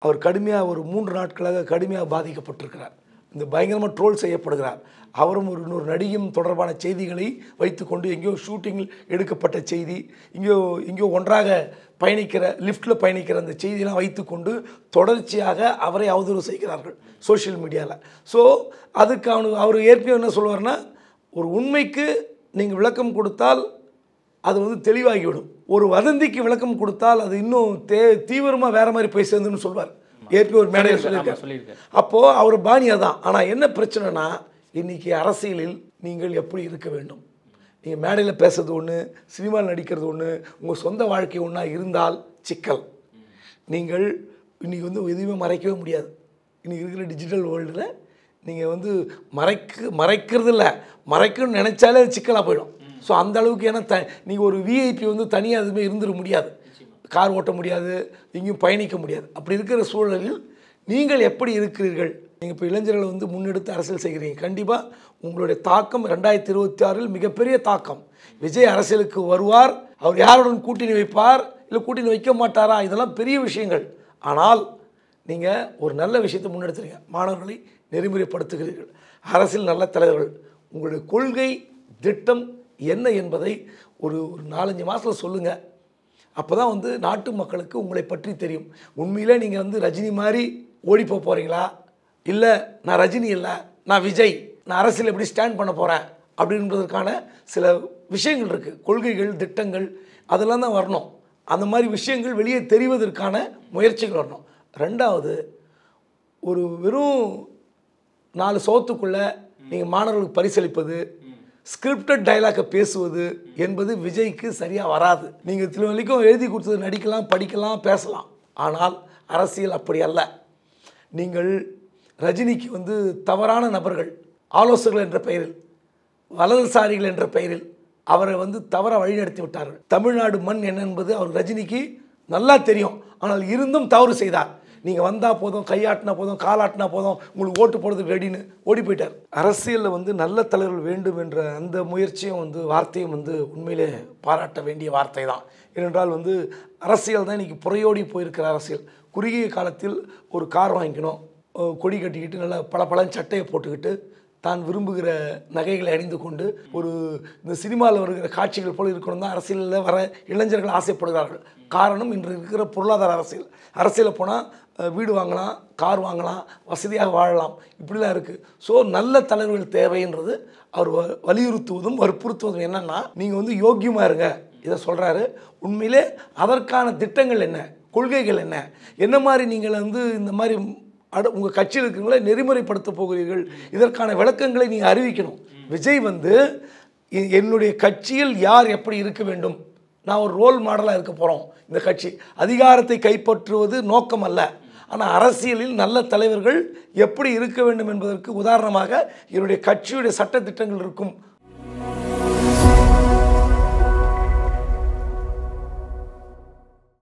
அவர் கடுமையாக ஒரு 3 நாட்களாக கடுமையாக பாதிக்கப்பட்டிருக்கிறார். இந்த பயங்கரமாக ட்ரோல் செய்யப்படுகிறார். அவரும் இன்னொரு நடிகையும் தொடர்பான செய்திகளை வைத்துக்கொண்டு எங்கேயோ ஷூட்டிங்கில் எடுக்கப்பட்ட செய்தி, எங்கேயோ ஒன்றாக பயணிக்கிற லிஃப்ட்டில் பயணிக்கிற அந்த செய்தியெல்லாம் வைத்துக்கொண்டு தொடர்ச்சியாக அவரை அவதூறு செய்கிறார்கள் சோஷியல் மீடியாவில். ஸோ அதுக்கு அவர் ஏற்கனவே என்ன சொல்லுவார்னா, ஒரு உண்மைக்கு நீங்கள் விளக்கம் கொடுத்தால் அது தெளிவாகிவிடும், ஒரு வதந்திக்கு விளக்கம் கொடுத்தால் அது இன்னும் தீவிரமாக வேறு மாதிரி போய் சேர்ந்துன்னு சொல்வார். ஏற்கனவே ஒரு மேடையில் சொல்லியிருக்காரு. அப்போது அவர் பாணியாக தான். ஆனால் என்ன பிரச்சனைனா, இன்றைக்கி அரசியலில் நீங்கள் எப்படி இருக்க வேண்டும், நீங்கள் மேடையில் பேசுறது ஒன்று, சினிமாவில் நடிக்கிறது ஒன்று, உங்கள் சொந்த வாழ்க்கை ஒன்றா இருந்தால் சிக்கல். நீங்கள் இன்றைக்கி எதுவுமே மறைக்கவே முடியாது. இன்றைக்கி இருக்கிற டிஜிட்டல் வேர்ல்டில் நீங்கள் மறைக்கிறது இல்லை, மறைக்கணும்னு நினச்சாலே அது சிக்கலாக போயிடும். ஸோ அந்த அளவுக்கு, ஏன்னா நீங்கள் ஒரு விஐபி தனியாக எதுவுமே இருந்துட முடியாது, கார் ஓட்ட முடியாது, எங்கேயும் பயணிக்க முடியாது. அப்படி இருக்கிற சூழலில் நீங்கள் எப்படி இருக்கிறீர்கள்? நீங்கள் இப்போ இளைஞர்களை முன்னெடுத்து அரசியல் செய்கிறீங்க. கண்டிப்பாக உங்களுடைய தாக்கம் 2026 மிகப்பெரிய தாக்கம். விஜய் அரசியலுக்கு வருவார், அவர் யாருடன் கூட்டணி வைப்பார், இல்லை கூட்டணி வைக்க மாட்டாரா, இதெல்லாம் பெரிய விஷயங்கள். ஆனால் நீங்கள் ஒரு நல்ல விஷயத்தை முன்னெடுத்துறீங்க, மாணவர்களை நெறிமுறைப்படுத்துகிறீர்கள், அரசியல் நல்ல தலைவர்கள். உங்களுடைய கொள்கை திட்டம் என்ன என்பதை ஒரு 4-5 மாதத்தில் சொல்லுங்கள். அப்போ தான் நாட்டு மக்களுக்கு உங்களை பற்றி தெரியும். உண்மையிலே நீங்கள் ரஜினி மாதிரி ஓடி போகிறீங்களா, இல்லை நான் ரஜினி இல்லை நான் விஜய், நான் அரசியல் எப்படி ஸ்டாண்ட் பண்ண போகிறேன் அப்படின்றதுக்கான சில விஷயங்கள் இருக்குது, கொள்கைகள் திட்டங்கள் அதெல்லாம் தான் வரணும். அந்த மாதிரி விஷயங்கள் வெளியே தெரிவதற்கான முயற்சிகள் வரணும். ரெண்டாவது, ஒரு வெறும் 4 சோத்துக்குள்ளே நீங்கள் மாணவர்களுக்கு பரிசளிப்பது, ஸ்கிரிப்டட் டைலாக்கை பேசுவது என்பது விஜய்க்கு சரியாக வராது. நீங்கள் திருவள்ளிக்கும் எழுதி கொடுத்தது நடிக்கலாம், படிக்கலாம், பேசலாம். ஆனால் அரசியல் அப்படி அல்ல. நீங்கள் ரஜினிக்கு தவறான நபர்கள், ஆலோசகர்கள் என்ற பெயரில், வலதுசாரிகள் என்ற பெயரில் அவரை தவற வழிநடத்தி விட்டார்கள். தமிழ்நாடு மண் என்ன என்பது அவர் ரஜினிக்கு நல்லா தெரியும். ஆனால் இருந்தும் தவறு செய்தார். நீங்கள் வந்தால் போதும், கையாட்டினா போதும், காலாட்டினா போதும், உங்களுக்கு ஓட்டு போடுறதுக்கு ரெடின்னு ஓடி போயிட்டார். அரசியலில் நல்ல தலைவர்கள் வேண்டும் என்ற அந்த முயற்சியும் வார்த்தையும் உண்மையிலே பாராட்ட வேண்டிய வார்த்தை தான். ஏனென்றால் அரசியல் தான் இன்றைக்கி புறையோடி போயிருக்கிற அரசியல். குறுகிய காலத்தில் ஒரு கார் வாங்கிக்கணும், கொடி கட்டிக்கிட்டு நல்லா பளபளன்னு சட்டையை போட்டுக்கிட்டு தான் விரும்புகிற நகைகளை அணிந்து கொண்டு ஒரு இந்த சினிமாவில் வருகிற காட்சிகள் போல் இருக்கணும் தான் அரசியலில் வர இளைஞர்கள் ஆசைப்படுகிறார்கள். காரணம், இன்று இருக்கிற பொருளாதார அரசியலில் போனால் வீடு வாங்கலாம், கார் வாங்கலாம், வசதியாக வாழலாம், இப்படிலாம் இருக்குது. ஸோ நல்ல தலைவர்கள் தேவைன்றது அவர் வலியுறுத்துவதும் வற்புறுத்துவதும் என்னென்னா, நீங்கள் யோக்கியமாக இருங்க இதை சொல்கிறாரு. உண்மையிலே அதற்கான திட்டங்கள் என்ன, கொள்கைகள் என்ன மாதிரி நீங்கள் இந்த மாதிரி உங்கள் கட்சியில் இருக்கிறவங்களை நெறிமுறைப்படுத்த போகிறீர்கள், இதற்கான விளக்கங்களை நீங்கள் அறிவிக்கணும். விஜய் என்னுடைய கட்சியில் யார் எப்படி இருக்க வேண்டும், நான் ஒரு ரோல் மாடலாக இருக்க போகிறோம். இந்த கட்சி அதிகாரத்தை கைப்பற்றுவது நோக்கம் அல்ல, ஆனால் அரசியலில் நல்ல தலைவர்கள் எப்படி இருக்க வேண்டும் என்பதற்கு உதாரணமாக என்னுடைய கட்சியுடைய சட்ட திட்டங்கள் இருக்கும்